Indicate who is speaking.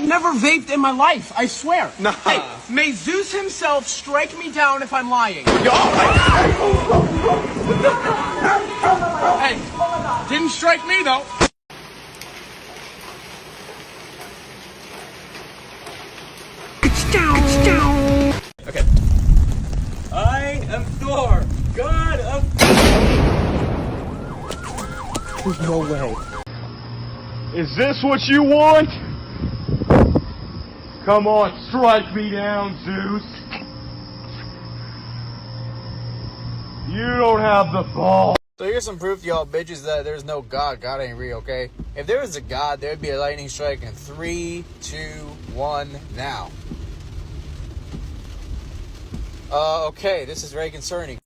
Speaker 1: never vaped in my life, I swear.
Speaker 2: Nah.
Speaker 1: Hey, may Zeus himself strike me down if I'm lying. Hey, didn't strike me though.
Speaker 2: Okay. I am Thor, god of...
Speaker 1: There's no way.
Speaker 3: Is this what you want? Come on, strike me down, Zeus. You don't have the ball.
Speaker 4: So here's some proof to y'all bitches that there's no God. God ain't real, okay? If there was a God, there'd be a lightning strike in 3, 2, 1, now. Okay, this is very concerning.